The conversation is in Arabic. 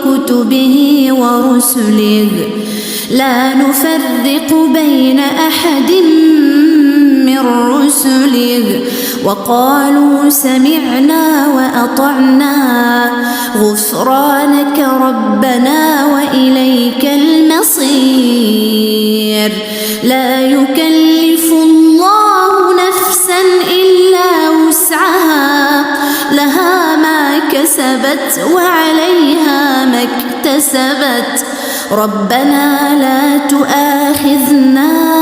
وكتبه ورسله لا نفرق بين أحد من رسله وقالوا سمعنا وأطعنا غفرانك ربنا وإليك المصير. لا يكلف الله نفسا إلا وسعها لها ما كسبت وعليها ما اكتسبت ربنا لا تؤاخذنا